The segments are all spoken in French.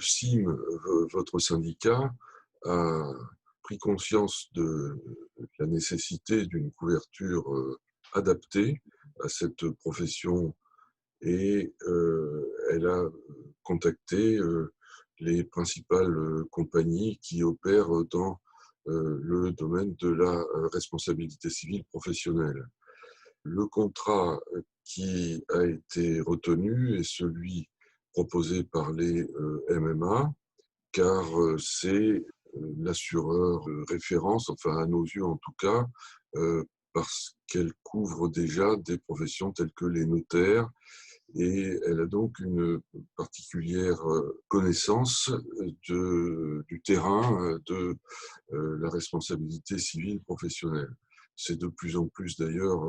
CIM, votre syndicat, a pris conscience de la nécessité d'une couverture adaptée à cette profession et elle a contacté les principales compagnies qui opèrent dans le domaine de la responsabilité civile professionnelle. Le contrat qui a été retenu est celui proposé par les MMA, car c'est l'assureur de référence, enfin à nos yeux en tout cas, parce qu'elle couvre déjà des professions telles que les notaires, et elle a donc une particulière connaissance du terrain de la responsabilité civile professionnelle. C'est de plus en plus d'ailleurs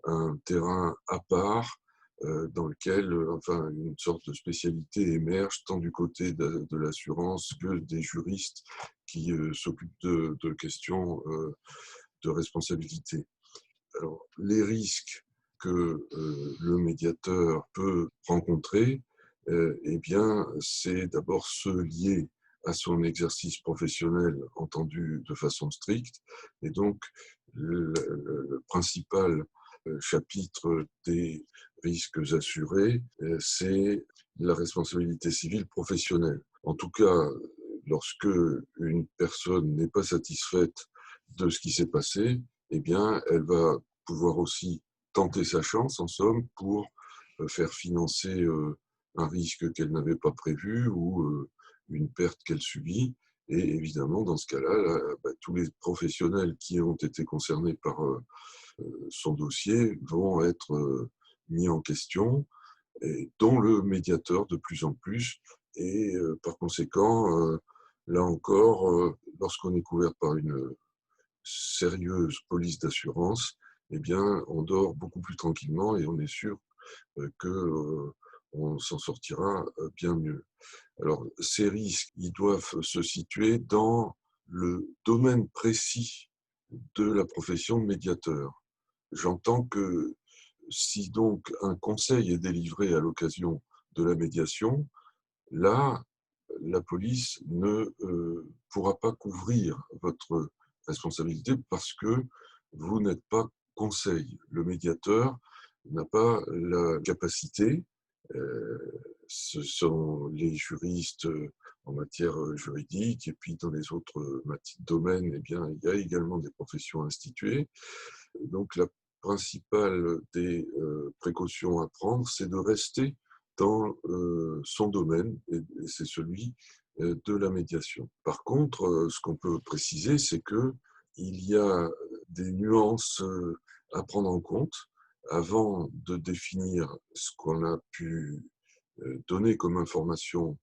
un terrain à part dans lequel enfin, une sorte de spécialité émerge tant du côté de l'assurance que des juristes qui s'occupent de questions de responsabilité. Alors, les risques que le médiateur peut rencontrer, eh bien, c'est d'abord ceux liés à son exercice professionnel entendu de façon stricte. Et donc, le principal chapitre des risques assurés, c'est la responsabilité civile professionnelle. En tout cas, lorsque une personne n'est pas satisfaite de ce qui s'est passé, eh bien, elle va pouvoir aussi tenter sa chance, en somme, pour faire financer un risque qu'elle n'avait pas prévu ou une perte qu'elle subit. Et évidemment, dans ce cas-là, tous les professionnels qui ont été concernés par son dossier vont être mis en question, et dont le médiateur de plus en plus. Et par conséquent, là encore, lorsqu'on est couvert par une sérieuse police d'assurance, eh bien, on dort beaucoup plus tranquillement et on est sûr qu'on s'en sortira bien mieux. Alors, ces risques, ils doivent se situer dans le domaine précis de la profession de médiateur. J'entends que si donc un conseil est délivré à l'occasion de la médiation, là, la police ne pourra pas couvrir votre responsabilité parce que vous n'êtes pas conseil. Le médiateur n'a pas la capacité, ce sont les juristes en matière juridique, et puis dans les autres domaines, eh bien, il y a également des professions instituées. Donc la principale des précautions à prendre, c'est de rester dans son domaine, et c'est celui de la médiation. Par contre, ce qu'on peut préciser, c'est qu'il y a des nuances à prendre en compte avant de définir ce qu'on a pu donner comme information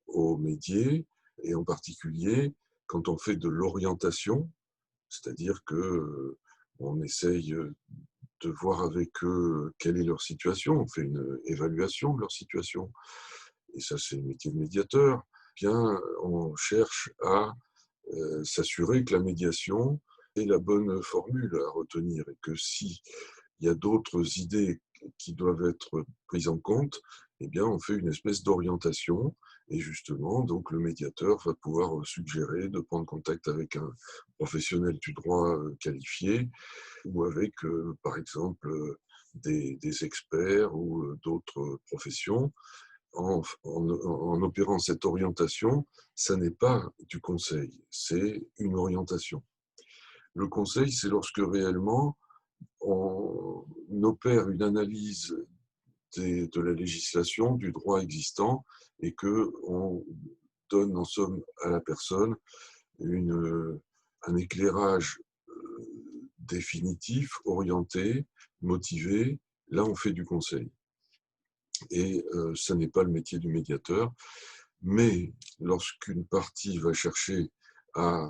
aux médiés, et en particulier quand on fait de l'orientation, c'est-à-dire que on essaye de voir avec eux quelle est leur situation, on fait une évaluation de leur situation, et ça c'est le métier de médiateur. Bien, on cherche à s'assurer que la médiation est la bonne formule à retenir, et que s'il y a d'autres idées qui doivent être prises en compte, eh bien, on fait une espèce d'orientation, et justement, donc le médiateur va pouvoir suggérer de prendre contact avec un professionnel du droit qualifié, ou avec, par exemple, des experts ou d'autres professions. En opérant cette orientation, ça n'est pas du conseil, c'est une orientation. Le conseil, c'est lorsque réellement on opère une analyse de la législation, du droit existant, et qu'on donne en somme à la personne un éclairage définitif, orienté, motivé. Là, on fait du conseil. Et ça n'est pas le métier du médiateur. Mais lorsqu'une partie va chercher à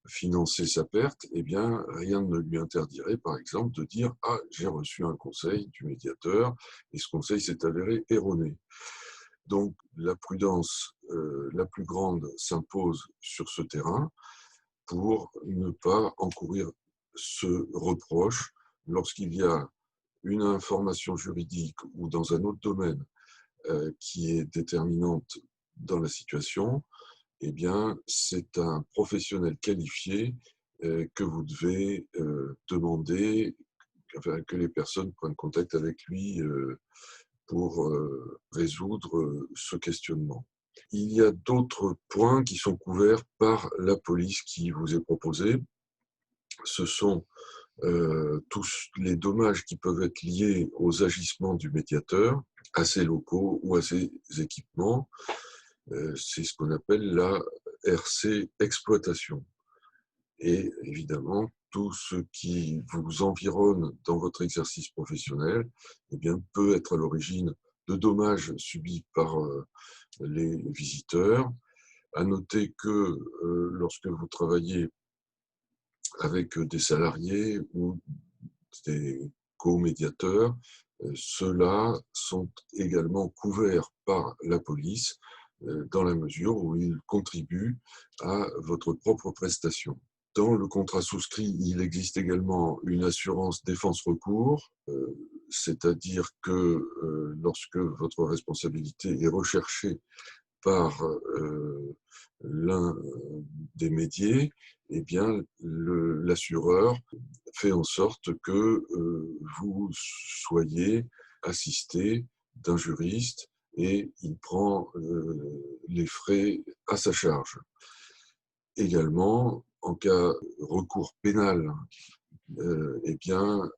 financer sa perte, eh bien, rien ne lui interdirait, par exemple, de dire « Ah, j'ai reçu un conseil du médiateur et ce conseil s'est avéré erroné ». Donc, la prudence la plus grande s'impose sur ce terrain pour ne pas encourir ce reproche lorsqu'il y a une information juridique ou dans un autre domaine qui est déterminante dans la situation, eh bien, c'est un professionnel qualifié que vous devez demander, enfin, que les personnes prennent contact avec lui pour résoudre ce questionnement. Il y a d'autres points qui sont couverts par la police qui vous est proposée. Ce sont tous les dommages qui peuvent être liés aux agissements du médiateur, à ses locaux ou à ses équipements. C'est ce qu'on appelle la RC exploitation. Et évidemment, tout ce qui vous environne dans votre exercice professionnel, eh bien, peut être à l'origine de dommages subis par les visiteurs. À noter que lorsque vous travaillez avec des salariés ou des co-médiateurs, ceux-là sont également couverts par la police dans la mesure où ils contribuent à votre propre prestation. Dans le contrat souscrit, il existe également une assurance défense-recours, c'est-à-dire que lorsque votre responsabilité est recherchée par l'un des médiés, eh bien, l'assureur fait en sorte que vous soyez assisté d'un juriste et il prend les frais à sa charge. Également, en cas de recours pénal, eh bien,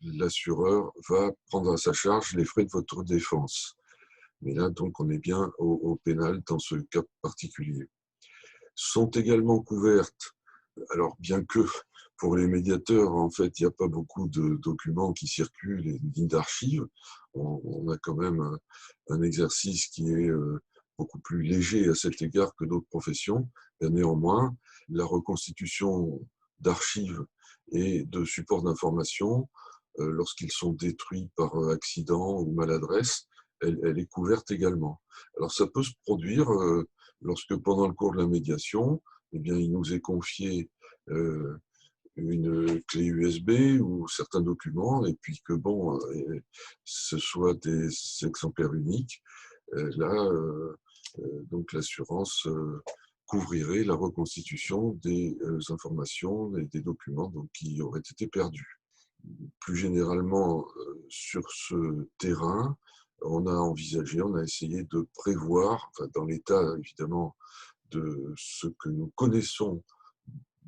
l'assureur va prendre à sa charge les frais de votre défense. Mais là, donc, on est bien au pénal dans ce cas particulier. Sont également couvertes, alors bien que pour les médiateurs, en fait, il n'y a pas beaucoup de documents qui circulent, ni d'archives, on a quand même un exercice qui est beaucoup plus léger à cet égard que d'autres professions. Mais néanmoins, la reconstitution d'archives et de supports d'information, lorsqu'ils sont détruits par accident ou maladresse, elle est couverte également. Alors ça peut se produire lorsque pendant le cours de la médiation, eh bien, il nous est confié une clé USB ou certains documents, et puis que bon, ce soit des exemplaires uniques. Là, donc l'assurance couvrirait la reconstitution des informations et des documents donc, qui auraient été perdus. Plus généralement, sur ce terrain, on a envisagé, on a essayé de prévoir, enfin, dans l'état évidemment de ce que nous connaissons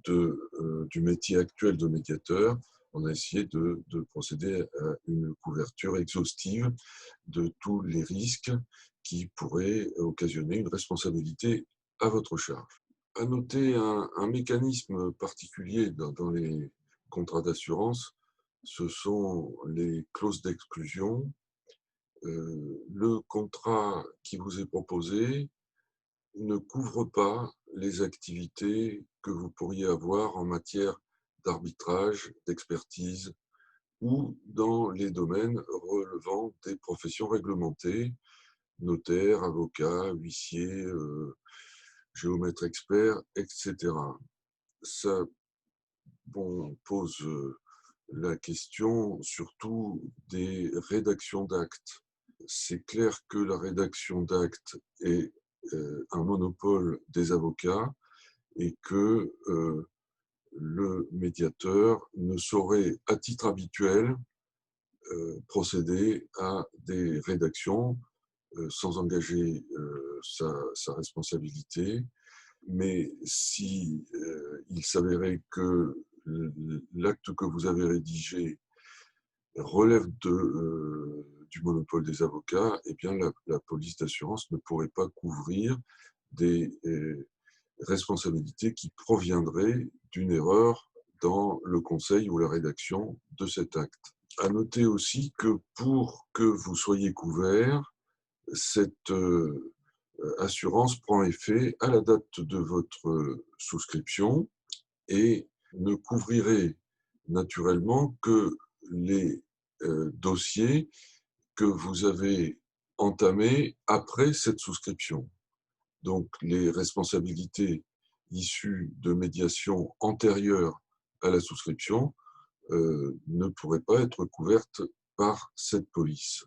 du métier actuel de médiateur, on a essayé de procéder à une couverture exhaustive de tous les risques qui pourraient occasionner une responsabilité à votre charge. À noter un mécanisme particulier dans les contrats d'assurance, ce sont les clauses d'exclusion. Le contrat qui vous est proposé ne couvre pas les activités que vous pourriez avoir en matière d'arbitrage, d'expertise ou dans les domaines relevant des professions réglementées, notaire, avocat, huissier, géomètre expert, etc. Ça pose la question surtout des rédactions d'actes. C'est clair que la rédaction d'actes est un monopole des avocats et que le médiateur ne saurait, à titre habituel, procéder à des rédactions sans engager sa responsabilité. Mais si il s'avérait que l'acte que vous avez rédigé relève du monopole des avocats, eh bien la police d'assurance ne pourrait pas couvrir des responsabilités qui proviendraient d'une erreur dans le conseil ou la rédaction de cet acte. À noter aussi que pour que vous soyez couvert, cette assurance prend effet à la date de votre souscription et ne couvrirait naturellement que les dossiers que vous avez entamés après cette souscription. Donc les responsabilités issues de médiation antérieure à la souscription ne pourraient pas être couvertes par cette police.